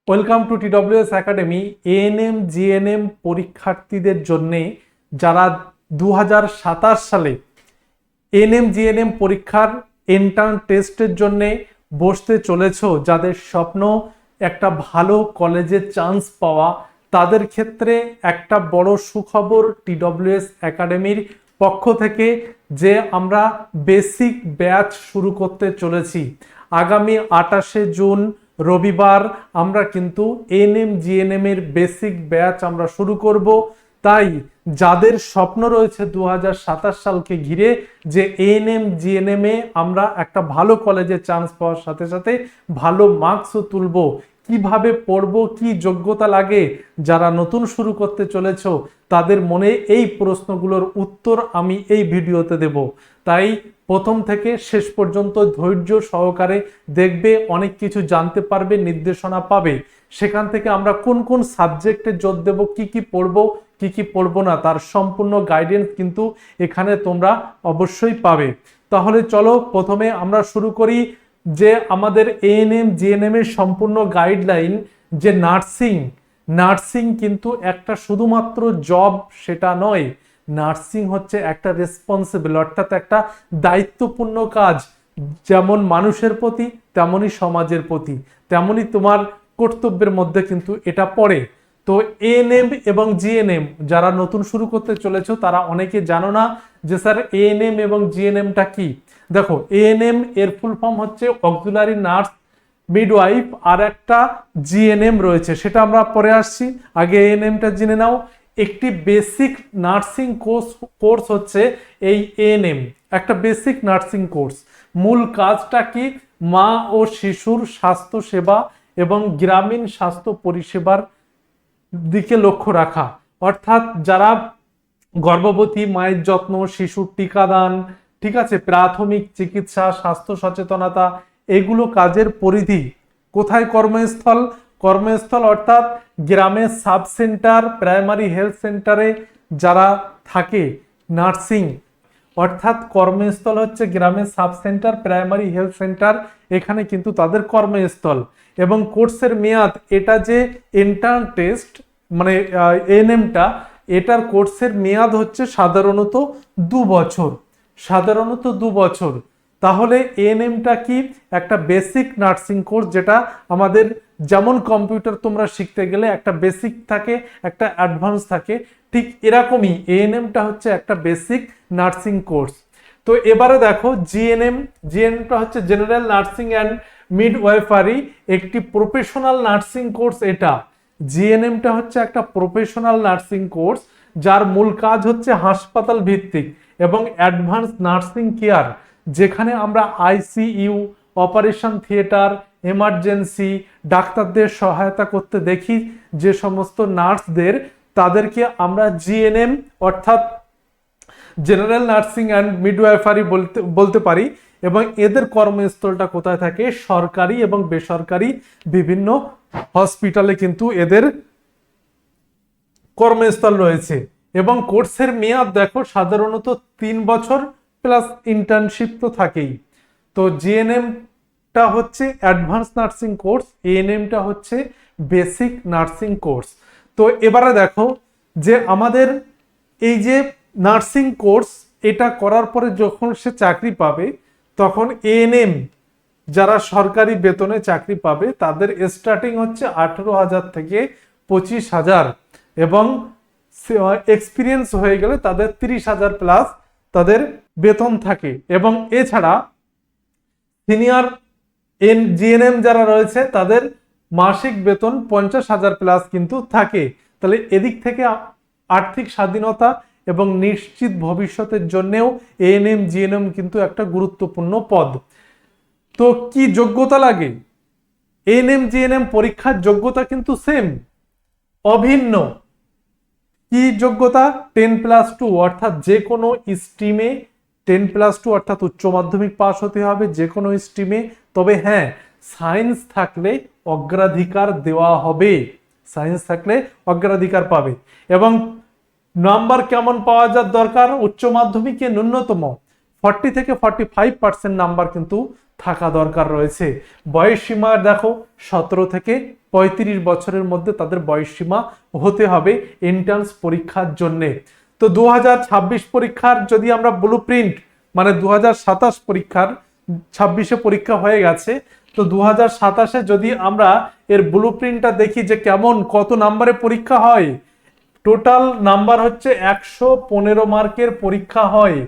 Welcome to TWS academy. ANM GNM পরীক্ষার্থীদের জন্য যারা 2027 সালে এএনএম জিএনএম পরীক্ষার এন্ট্রান্স টেস্টের জন্য বসতে চলেছ, যাদের স্বপ্ন একটা ভালো কলেজে চান্স পাওয়া, তাদের ক্ষেত্রে একটা বড় সুখবর টিডব্লিউএস একাডেমির পক্ষ থেকে যে আমরা বেসিক ব্যাচ শুরু করতে চলেছি। আগামী 28শে জুন রবিবার আমরা কিন্তু এএনএম জিএনএম এর বেসিক ব্যাচ আমরা শুরু করব। তাই যাদের স্বপ্ন রয়েছে 2027 সালকে ঘিরে যে এএনএম জিএনএম এ আমরা একটা ভালো কলেজে চান্স পাওয়ার সাথে সাথে ভালো মার্কসও তুলব, কিভাবে পড়বো, কি যোগ্যতা লাগে, যারা নতুন শুরু করতে চলেছ তাদের মনে এই প্রশ্নগুলোর উত্তর আমি এই ভিডিওতে দেব। তাই প্রথম থেকে শেষ পর্যন্ত ধৈর্য সহকারে দেখবে, অনেক কিছু জানতে পারবে, নির্দেশনা পাবে। সেখান থেকে আমরা কোন কোন সাবজেক্টে জোর দেব, কি কি পড়বো কি কি পড়বো না, তার সম্পূর্ণ গাইডেন্স কিন্তু এখানে তোমরা অবশ্যই পাবে। তাহলে চলো প্রথমে আমরা শুরু করি যে আমাদের এএনএম জিএনএম এর সম্পূর্ণ গাইডলাইন। যে নার্সিং কিন্তু একটা শুধুমাত্র জব সেটা নয়, নার্সিং হচ্ছে একটা রেসপন্সিবল, অর্থাৎ একটা দায়িত্বপূর্ণ কাজ। যেমন মানুষের প্রতি তেমনই সমাজের প্রতি, তেমনই তোমার কর্তব্যের মধ্যে কিন্তু এটা পড়ে। তো এএনএম এবং জিএনএম যারা নতুন শুরু করতে চলেছ তারা অনেকে জানো না যে স্যার এএনএম এবং জিএনএমটা কি। দেখো, এএনএম এর ফুল ফর্ম হচ্ছে অক্সিলারি নার্স মিডওয়াইফ, আর একটা জিএনএম রয়েছে, সেটা আমরা পরে আসছি। আগে এএনএমটা জেনে নাও। একটি বেসিক নার্সিং কোর্স হচ্ছে এই এএনএম, একটা বেসিক নার্সিং কোর্স। মূল কাজটা কি? মা ও শিশুর স্বাস্থ্য সেবা এবং গ্রামীণ স্বাস্থ্য পরিষেবার দিকে লক্ষ্য রাখা। অর্থাৎ যারা গর্ভবতী মায়ের যত্ন, শিশুর টিকাদান, ঠিক আছে, প্রাথমিক চিকিৎসা, স্বাস্থ্য সচেতনতা, এগুলো কাজের পরিধি। কোথায় কর্মস্থল অর্থাৎ গ্রামের সাব সেন্টার, প্রাইমারি হেলথ সেন্টারে যারা থাকে নার্সিং, অর্থাৎ কর্মস্থল হচ্ছে গ্রামের sub centre, primary health centre, এখানে কিন্তু তাদের কর্মস্থল। এবং কোর্সের মেয়াদ, এটা যে এন্ট্রান্স টেস্ট মানে এএনএমটা, এটার কোর্সের মেয়াদ হচ্ছে সাধারণত 2 বছর। তাহলে এএনএমটা কি? একটা বেসিক নার্সিং কোর্স, যেটা আমাদের যেমন কম্পিউটার তোমরা শিখতে গেলে একটা বেসিক থাকে, একটা অ্যাডভান্স থাকে, ঠিক এরকমই এএনএমটা হচ্ছে একটা বেসিক নার্সিং কোর্স। তো এবারে দেখো জিএনএমটা হচ্ছে জেনারেল নার্সিং অ্যান্ড মিডওয়াইফারি, একটি প্রফেশনাল নার্সিং কোর্স। এটা জিএনএমটা হচ্ছে একটা প্রফেশনাল নার্সিং কোর্স, যার মূল কাজ হচ্ছে হাসপাতাল ভিত্তিক এবং অ্যাডভান্স নার্সিং কেয়ার, যেখানে আমরা আইসিইউ, অপারেশন থিয়েটার, এমার্জেন্সি, ডাক্তারদের সহায়তা করতে দেখি যে সমস্ত নার্সদের, তাদেরকে আমরা জিএনএম অর্থাৎ জেনারেল নার্সিং অ্যান্ড মিডওয়াইফারি বলতে পারি। এবং এদের কর্মস্থলটা কোথায় থাকে? সরকারি এবং বেসরকারি বিভিন্ন হসপিটালে কিন্তু এদের কর্মস্থল রয়েছে। এবং কোর্সের মেয়াদ দেখো সাধারণত 3 বছর প্লাস ইন্টার্নশিপ তো থাকেই। তো জিএনএমটা হচ্ছে অ্যাডভান্স নার্সিং কোর্স, এএনএমটা হচ্ছে বেসিক নার্সিং কোর্স। তো এবারে দেখো যে আমাদের এই যে নার্সিং কোর্স, এটা করার পরে যখন সে চাকরি পাবে, তখন এএনএম যারা সরকারি বেতনে চাকরি পাবে তাদের স্টার্টিং হচ্ছে 18,000 থেকে 25,000, এবং এক্সপিরিয়েন্স হয়ে গেলে তাদের 30,000 প্লাস তাদের বেতন থাকে। এবং এছাড়া সিনিয়র জিএনএম যারা রয়েছে তাদের মাসিক বেতন 50,000 প্লাস কিন্তু থাকে। তাহলে এদিক থেকে আর্থিক স্বাধীনতা এবং নিশ্চিত ভবিষ্যতের জন্যেও এএনএম জিএনএম কিন্তু একটা গুরুত্বপূর্ণ পদ। তো কি যোগ্যতা লাগে? এএনএম জিএনএম পরীক্ষার যোগ্যতা কিন্তু সেম, অভিন্ন। কি যোগ্যতা? 10+2, অর্থাৎ যে কোনো স্ট্রিমে 10+2 অর্থাৎ উচ্চ মাধ্যমিক পাস হতে হবে যে কোনো স্ট্রিমে। তবে হ্যাঁ, সায়েন্স থাকলে অগ্রাধিকার দেওয়া হবে, সায়েন্স থাকলে অগ্রাধিকার পাবে। এবং নাম্বার কেমন পাওয়া যার দরকার? উচ্চ মাধ্যমিকে ন্যূনতম 40 থেকে 45% নাম্বার কিন্তু থাকা দরকার রয়েছে। বয়স সীমা দেখো 17 থেকে 35 বছরের মধ্যে তাদের বয়স সীমা হতে হবে এন্ট্রান্স পরীক্ষার জন্যে। তো 2026 পরীক্ষার যদি আমরা ব্লু প্রিন্ট মানে 2027 পরীক্ষার 26-এ পরীক্ষা হয়ে গেছে, তো 2027-এ যদি আমরা এর ব্লু প্রিন্টটা দেখি যে কেমন কত নাম্বারে পরীক্ষা হয়। টোটাল নাম্বার হচ্ছে 115 মার্কের পরীক্ষা হয়।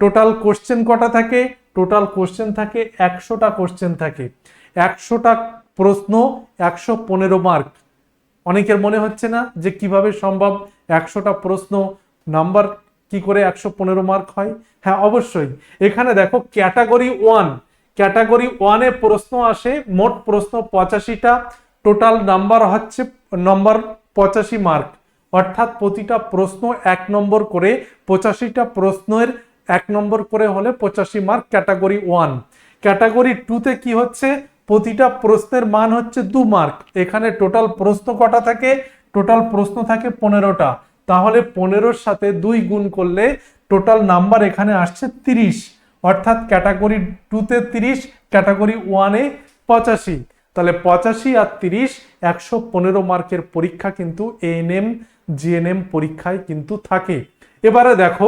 টোটাল কোশ্চেন কটা থাকে? টোটাল কোশ্চেন থাকে 100টা কোশ্চেন থাকে। 100টা প্রশ্ন 115 মার্ক। অনেকের মনে হচ্ছে না যে কিভাবে সম্ভব 100টা প্রশ্ন নাম্বার কি করে 115 মার্ক হয়? হ্যাঁ অবশ্যই। এখানে দেখো ক্যাটাগরি 1, ক্যাটাগরি 1-এ প্রশ্ন আসে, মোট প্রশ্ন 85টা, টোটাল নাম্বার হচ্ছে নম্বর 85 মার্ক। অর্থাৎ প্রতিটা প্রশ্ন 1 নম্বর করে, 85টা প্রশ্নের 1 নম্বর করে হলে 85 মার্ক ক্যাটাগরি 1। ক্যাটাগরি 2-তে কি হচ্ছে? প্রতিটা প্রশ্নের মান হচ্ছে 2 মার্ক। এখানে টোটাল প্রশ্ন কটা থাকে? টোটাল প্রশ্ন থাকে 15টা। তাহলে 15-র সাথে 2 গুণ করলে টোটাল নাম্বার এখানে আসছে 30। অর্থাৎ ক্যাটাগরি 2-তে 30, ক্যাটাগরি 1-এ 85। তাহলে 85 আর 30 115 মার্কের পরীক্ষা কিন্তু এএনএম জিএনএম পরীক্ষায় কিন্তু থাকে। এবারে দেখো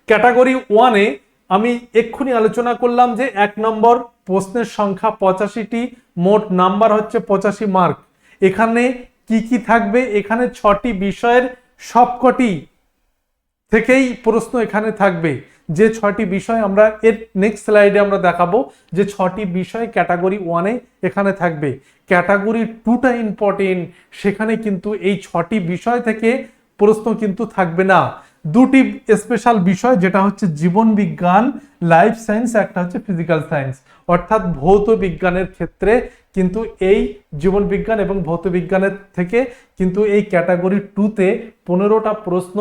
ক্যাটাগরি 1-এ আমি এক্ষুনি আলোচনা করলাম যে 1 নম্বর প্রশ্নের সংখ্যা 85টি, মোট নাম্বার হচ্ছে 85 মার্ক। এখানে কি কি থাকবে? এখানে 6টি বিষয়ের সবকটি থেকেই প্রশ্ন এখানে থাকবে। যে 6টি বিষয় আমরা এর নেক্সট স্লাইডে আমরা দেখাবো যে 6টি বিষয় ক্যাটাগরি 1-এ এখানে থাকবে। ক্যাটাগরি 2টা ইম্পর্টেন্ট, সেখানে কিন্তু এই 6টি বিষয় থেকে প্রশ্ন কিন্তু থাকবে না। দুটি স্পেশাল বিষয়, যেটা হচ্ছে জীবন বিজ্ঞান লাইফ সায়েন্স, একটা হচ্ছে ফিজিক্যাল সায়েন্স। অর্থাৎ ভৌত বিজ্ঞানের ক্ষেত্রে কিন্তু এই জীবন বিজ্ঞান এবং ভৌত বিজ্ঞানের থেকে কিন্তু এই ক্যাটাগরি 2-তে 15টা প্রশ্ন,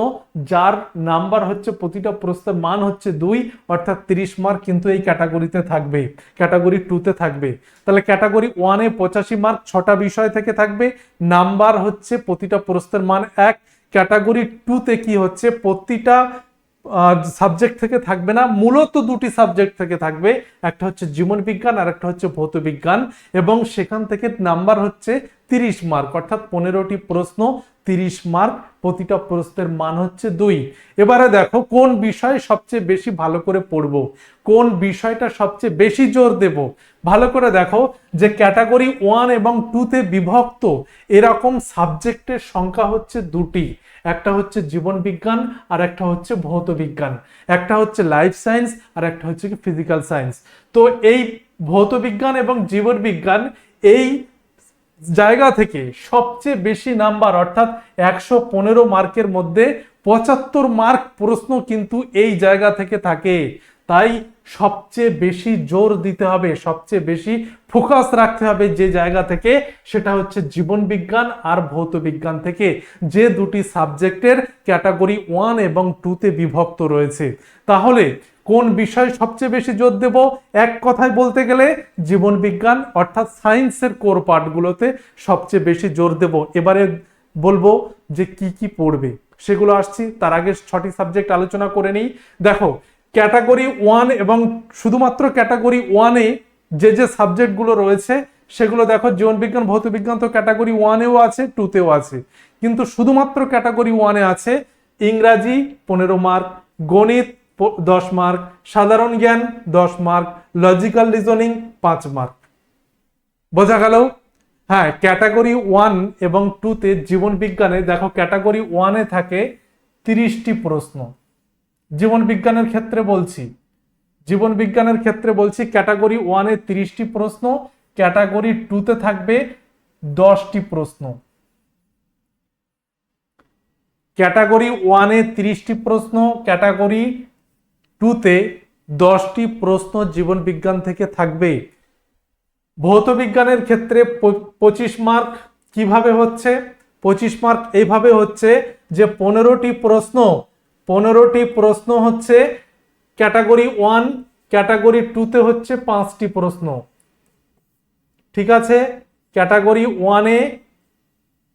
যার নাম্বার হচ্ছে প্রতিটা প্রশ্নের মান হচ্ছে 2, অর্থাৎ 30 মার্ক কিন্তু এই ক্যাটাগরিতে থাকবে, ক্যাটাগরি 2-তে থাকবে। তাহলে ক্যাটাগরি 1-এ 85 মার্ক 6টা বিষয় থেকে থাকবে, নাম্বার হচ্ছে প্রতিটা প্রশ্নের মান 1। ক্যাটাগরি 2-তে কি হচ্ছে? প্রতিটা সাবজেক্ট থেকে থাকবে না, মূলত দুটি সাবজেক্ট থেকে থাকবে, একটা হচ্ছে জীবন বিজ্ঞান আর একটা হচ্ছে ভৌত বিজ্ঞান, এবং সেখান থেকে নাম্বার হচ্ছে 30 মার্ক। অর্থাৎ 15টি প্রশ্ন 30 মার্ক, প্রতিটা প্রশ্নের মান হচ্ছে 2। এবারে দেখো কোন বিষয় সবচেয়ে বেশি ভালো করে পড়বো, কোন বিষয়টা সবচেয়ে বেশি জোর দেব। ভালো করে দেখো যে ক্যাটাগরি 1 এবং 2-তে বিভক্ত এরকম সাবজেক্টের সংখ্যা হচ্ছে 2টি। একটা হচ্ছে জীবন বিজ্ঞান আর একটা হচ্ছে ভৌত বিজ্ঞান, একটা হচ্ছে লাইফ সায়েন্স আর একটা হচ্ছে ফিজিক্যাল সায়েন্স। তো এই ভৌত বিজ্ঞান এবং জীবন বিজ্ঞান এই জায়গা থেকে সবচেয়ে বেশি নাম্বার, অর্থাৎ 115 মার্কের মধ্যে 75 মার্ক প্রশ্ন কিন্তু এই জায়গা থেকে থাকে। তাই সবচেয়ে বেশি জোর দিতে হবে, সবচেয়ে বেশি ফোকাস রাখতে হবে যে জায়গা থেকে, সেটা হচ্ছে জীবন বিজ্ঞান আর ভৌত বিজ্ঞান থেকে, যে দুটি সাবজেক্টের ক্যাটাগরি 1 এবং 2-তে বিভক্ত রয়েছে। তাহলে কোন বিষয় সবচেয়ে বেশি জোর দেব? এক কথায় বলতে গেলে জীবন বিজ্ঞান অর্থাৎ সায়েন্সের কোর পার্টগুলোতে সবচেয়ে বেশি জোর দেব। এবারে বলবো যে কি কি পড়বে, সেগুলো আসছি। তার আগে 6টি সাবজেক্ট আলোচনা করে নিই। দেখো ক্যাটাগরি 1 এবং শুধুমাত্র ক্যাটাগরি 1-এ যে যে সাবজেক্টগুলো রয়েছে সেগুলো দেখো, জীবন বিজ্ঞান ভৌত বিজ্ঞান তো ক্যাটাগরি 1-এও আছে 2-তেও আছে, কিন্তু শুধুমাত্র ক্যাটাগরি 1-এ আছে ইংরাজি 15 মার্ক, গণিত 10 মার্ক, সাধারণ জ্ঞান 10 মার্ক, লজিক্যাল রিজনিং 5 মার্ক। বোঝা গেল? হ্যাঁ, ক্যাটাগরি 1 এবং 2-তে জীবন বিজ্ঞানে দেখো ক্যাটাগরি 1-এ থাকে 30টি প্রশ্ন। জীবন বিজ্ঞানের ক্ষেত্রে বলছি, জীবন বিজ্ঞানের ক্ষেত্রে বলছি ক্যাটাগরি 1-এ 30টি প্রশ্ন, ক্যাটাগরি 2-তে থাকবে 10টি প্রশ্ন। ক্যাটাগরি 1-এ 30টি প্রশ্ন, ক্যাটাগরি 2-তে 10টি প্রশ্ন জীবন বিজ্ঞান থেকে থাকবে। ভৌত বিজ্ঞানের ক্ষেত্রে 25 মার্ক। কিভাবে হচ্ছে 25 মার্ক? এইভাবে হচ্ছে যে 15টি প্রশ্ন হচ্ছে ক্যাটাগরি 1, ক্যাটাগরি 2-তে হচ্ছে 5টি প্রশ্ন। ঠিক আছে, ক্যাটাগরি 1-এ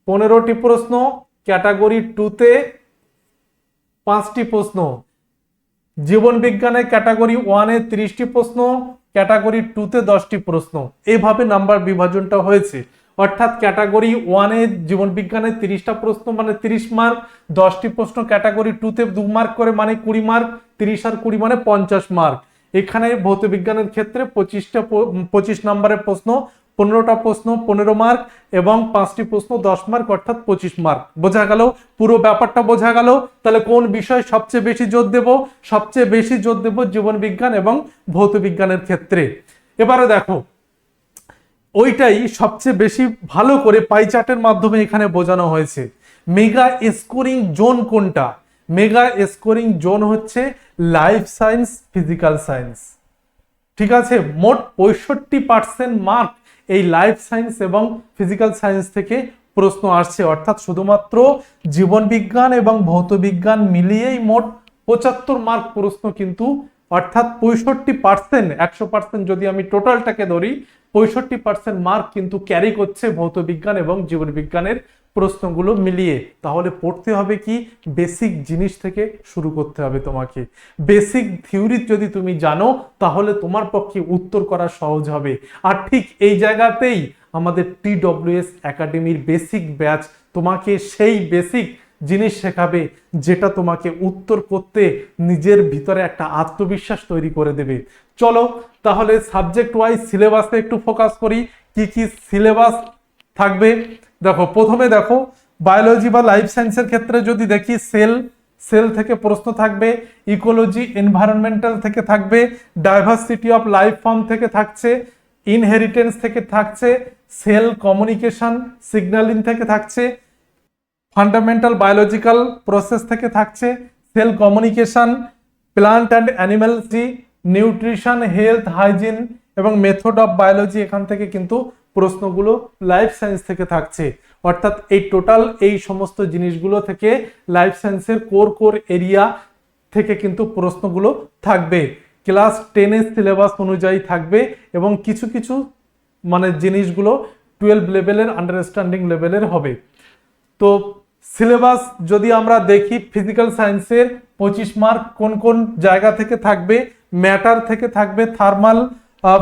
15টি প্রশ্ন, ক্যাটাগরি 2-তে 5টি প্রশ্ন। জীবন বিজ্ঞানে ক্যাটাগরি 1-এ 30টি প্রশ্ন, ক্যাটাগরি 2-তে 10টি প্রশ্ন, এইভাবে নাম্বার বিভাজনটা হয়েছে। অর্থাৎ ক্যাটাগরি 1-এ জীবন বিজ্ঞানে 30টা প্রশ্ন মানে 30 মার্ক, 10টি প্রশ্ন ক্যাটাগরি 2-তে 2 মার্ক করে মানে 20 মার্ক, 30 আর 20 মানে 50 মার্ক। এখানে ভৌত বিজ্ঞানের ক্ষেত্রে 25 নম্বরের প্রশ্ন, 15টা প্রশ্ন 15 মার্ক এবং 5টি প্রশ্ন 10 মার্ক, অর্থাৎ 25 মার্ক। বোঝা গেল? পুরো ব্যাপারটা বোঝা গেল? তাহলে কোন বিষয় সবচেয়ে বেশি জোর দেব? সবচেয়ে বেশি জোর দেব জীবন বিজ্ঞান এবং ভৌত বিজ্ঞানের ক্ষেত্রে। এবারে দেখো, ওইটাই সবচেয়ে বেশি ভালো করে পাই চার্টের মাধ্যমে এখানে বোঝানো হয়েছে। মেগা স্কোরিং জোন কোনটা? মেগা স্কোরিং জোন হচ্ছে লাইফ সায়েন্স, ফিজিক্যাল সায়েন্স। ঠিক আছে, মোট 65% মার্ক এই লাইফ সায়েন্স এবং ফিজিক্যাল সায়েন্স থেকে প্রশ্ন আসছে। অর্থাৎ শুধুমাত্র জীবন বিজ্ঞান এবং ভৌত বিজ্ঞান মিলিয়েই মোট 75 মার্ক প্রশ্ন কিন্তু, অর্থাৎ 65%, 100% যদি আমি টোটালটাকে ধরি, 65% মার্ক কিন্তু ক্যারি করছে ভৌত বিজ্ঞান এবং জীবন বিজ্ঞানের প্রশ্নগুলো মিলিয়ে। তাহলে পড়তে হবে কি? বেসিক জিনিস থেকে শুরু করতে হবে তোমাকে। বেসিক থিওরি যদি তুমি জানো তাহলে তোমার পক্ষে উত্তর করা সহজ হবে। আর ঠিক এই জায়গাতেই আমাদের TWS একাডেমির বেসিক ব্যাচ তোমাকে সেই বেসিক জিনিস শেখাবে যেটা তোমাকে উত্তর করতে নিজের ভিতরে একটা আত্মবিশ্বাস তৈরি করে দেবে। চলো তাহলে সাবজেক্ট ওয়াইজ সিলেবাসে একটু ফোকাস করি। কি কি সিলেবাস থাকবে দেখো। প্রথমে দেখো, বায়োলজি বা লাইফ সায়েন্সের ক্ষেত্রে যদি দেখি, সেল থেকে প্রশ্ন থাকবে, ইকোলজি এনভায়রনমেন্টাল থেকে থাকবে, ডাইভার্সিটি অফ লাইফ ফর্ম থেকে থাকছে, ইনহেরিটেন্স থেকে থাকছে, সেল কমিউনিকেশন সিগন্যালিং থেকে থাকছে, ফান্ডামেন্টাল বায়োলজিক্যাল প্রসেস থেকে থাকছে, সেল কমিউনিকেশন, প্লান্ট অ্যান্ড অ্যানিমালজি, নিউট্রিশন, হেলথ, হাইজিন এবং মেথড অফ বায়োলজি, এখান থেকে কিন্তু প্রশ্নগুলো লাইফ সায়েন্স থেকে থাকছে। অর্থাৎ এই টোটাল এই সমস্ত জিনিসগুলো থেকে লাইফ সায়েন্সের কোর এরিয়া থেকে কিন্তু প্রশ্নগুলো থাকবে। ক্লাস 10-এর সিলেবাস অনুযায়ী থাকবে এবং কিছু কিছু মানে জিনিসগুলো 12 লেভেলের, আন্ডারস্ট্যান্ডিং লেভেলের হবে। তো সিলেবাস যদি আমরা দেখি, ফিজিক্যাল সায়েন্সের 25 মার্ক কোন কোন জায়গা থেকে থাকবে? ম্যাটার থেকে থাকবে, থার্মাল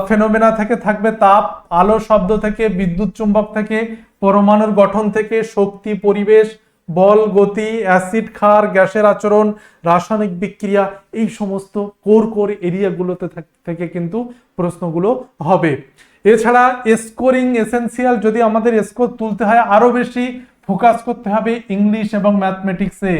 ফেনোমেনা থেকে থাকবে, তাপ, আলো শব্দ থেকে, বিদ্যুৎ চুম্বক থেকে, পরমাণুর গঠন থেকে, শক্তি, পরিবেশ, বল, গতি, অ্যাসিড, ক্ষার, গ্যাসের আচরণ, রাসায়নিক বিক্রিয়া, এই সমস্ত কোর এরিয়াগুলোতে থেকে কিন্তু প্রশ্নগুলো হবে। এছাড়া স্কোরিং এসেনশিয়াল, যদি আমাদের স্কোর তুলতে হয় আরো বেশি ফোকাস করতে হবে ইংলিশ এবং ম্যাথমেটিক্সে।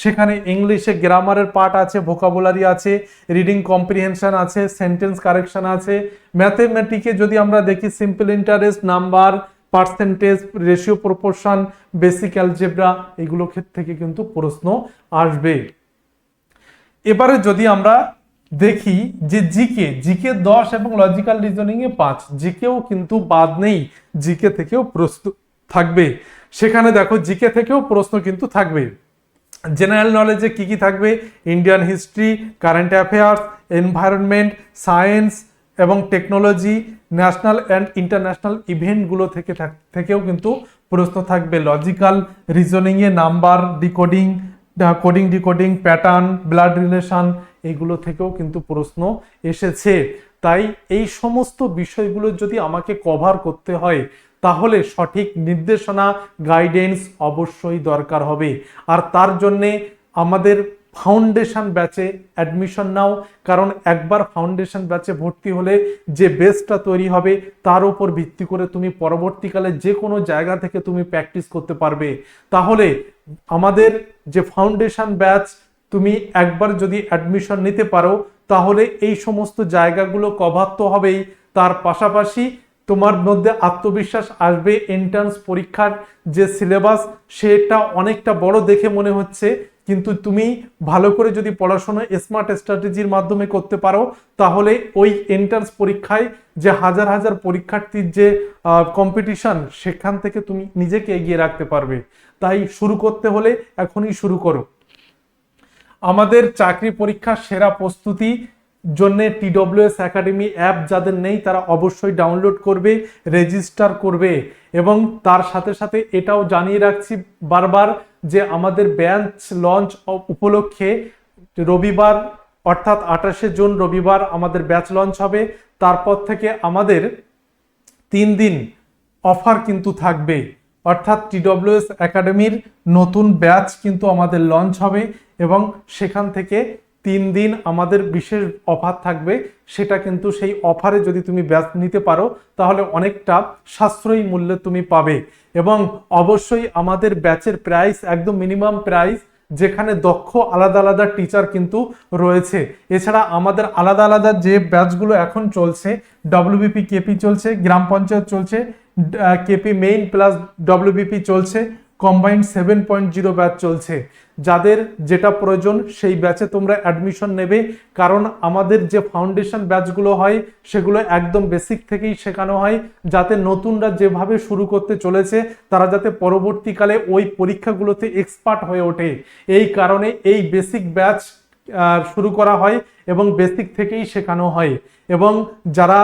সেখানে ইংলিশে গ্রামারের পার্ট আছে, ভোকাবুলারি আছে, রিডিং কম্প্রিহেনশন আছে, সেন্টেন্স কারেকশন আছে। ম্যাথমেটিকে যদি আমরা দেখি, simple interest, number, percentage, ratio, proportion, basic algebra, এগুলো ক্ষেত্র থেকে কিন্তু প্রশ্ন আসবে। এবারে যদি আমরা দেখি যে জিকে 10 এবং লজিক্যাল রিজনিং এ 5, জিকেও কিন্তু বাদ নেই, জিকে থেকেও প্রশ্ন থাকবে। সেখানে দেখো জিকে থেকেও প্রশ্ন কিন্তু থাকবে। জেনারেল নলেজে কি কি থাকবে? Indian history, current affairs, environment, science এবং টেকনোলজি, ন্যাশনাল অ্যান্ড ইন্টারন্যাশনাল ইভেন্টগুলো থেকেও কিন্তু প্রশ্ন থাকবে। লজিক্যাল রিজনিং এ number, decoding, pattern, blood relation, এইগুলো থেকেও কিন্তু প্রশ্ন এসেছে। তাই এই সমস্ত বিষয়গুলো যদি আমাকে কভার করতে হয় তাহলে সঠিক নির্দেশনা, গাইডেন্স অবশ্যই দরকার হবে। আর তার জন্যে আমাদের ফাউন্ডেশন ব্যাচে অ্যাডমিশন নাও, কারণ একবার ফাউন্ডেশন ব্যাচে ভর্তি হলে যে বেসটা তৈরি হবে তার উপর ভিত্তি করে তুমি পরবর্তীকালে যে কোনো জায়গা থেকে তুমি প্র্যাকটিস করতে পারবে। তাহলে আমাদের যে ফাউন্ডেশন ব্যাচ, তুমি একবার যদি অ্যাডমিশন নিতে পারো তাহলে এই সমস্ত জায়গাগুলো কভার তো হবেই, তার পাশাপাশি তোমার মধ্যে আত্মবিশ্বাস আসবে। এন্ট্রান্স পরীক্ষার যে সিলেবাস সেটা অনেকটা বড় দেখে মনে হচ্ছে, কিন্তু তুমি ভালো করে যদি পড়াশোনা স্মার্ট স্ট্র্যাটেজির মাধ্যমে করতে পারো তাহলে ওই এন্ট্রান্স পরীক্ষায় যে হাজার হাজার পরীক্ষার্থীর যে কম্পিটিশন, সেখান থেকে তুমি নিজেকে এগিয়ে রাখতে পারবে। তাই শুরু করতে হলে এখনই শুরু করো। আমাদের চাকরি পরীক্ষার সেরা প্রস্তুতি জন্য TWS একাডেমি অ্যাপ যাদের নেই তারা অবশ্যই ডাউনলোড করবে, রেজিস্টার করবে। এবং তার সাথে সাথে এটাও জানিয়ে রাখছি বারবার যে আমাদের ব্যাচ লঞ্চ উপলক্ষে রবিবার অর্থাৎ 28শে জুন রবিবার আমাদের ব্যাচ লঞ্চ হবে। তারপর থেকে আমাদের 3 দিন অফার কিন্তু থাকবে, অর্থাৎ TWS একাডেমির নতুন ব্যাচ কিন্তু আমাদের লঞ্চ হবে এবং সেখান থেকে 3 দিন আমাদের বিশেষ অফার থাকবে। সেটা কিন্তু সেই অফারে যদি তুমি ব্যাচ নিতে পারো তাহলে অনেকটা সাশ্রয়ী মূল্যে তুমি পাবে। এবং অবশ্যই আমাদের ব্যাচের প্রাইস একদম মিনিমাম প্রাইস, যেখানে দক্ষ আলাদা আলাদা টিচার কিন্তু রয়েছে। এছাড়া আমাদের আলাদা আলাদা যে ব্যাচগুলো এখন চলছে, WBP কেপি চলছে, গ্রাম পঞ্চায়েত চলছে, কেপি মেইন প্লাস WBP চলছে, কম্বাইন্ড 7.0 ব্যাচ চলছে। যাদের যেটা প্রয়োজন সেই ব্যাচে তোমরা অ্যাডমিশন নেবে, কারণ আমাদের যে ফাউন্ডেশন ব্যাচগুলো হয় সেগুলো একদম বেসিক থেকেই শেখানো হয়, যাতে নতুনরা যেভাবে শুরু করতে চলেছে তারা যাতে পরবর্তীকালে ওই পরীক্ষাগুলোতে এক্সপার্ট হয়ে ওঠে। এই কারণে এই বেসিক ব্যাচ শুরু করা হয় এবং বেসিক থেকেই শেখানো হয়। এবং যারা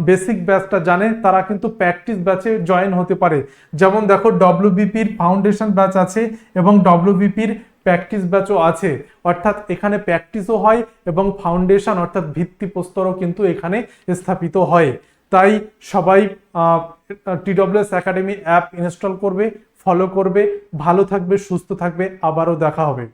বেসিক ব্যাচটা জানে তারা কিন্তু প্র্যাকটিস ব্যাচে জয়েন হতে পারে। যেমন দেখো, WBPর ফাউন্ডেশন ব্যাচ আছে এবং WBPর প্র্যাকটিস ব্যাচও আছে, অর্থাৎ এখানে প্র্যাকটিসও হয় এবং ফাউন্ডেশন অর্থাৎ ভিত্তিপ্রস্তরও কিন্তু এখানে স্থাপিত হয়। তাই সবাই TWS একাডেমি অ্যাপ ইনস্টল করবে, ফলো করবে, ভালো থাকবে, সুস্থ থাকবে। আবারও দেখা হবে।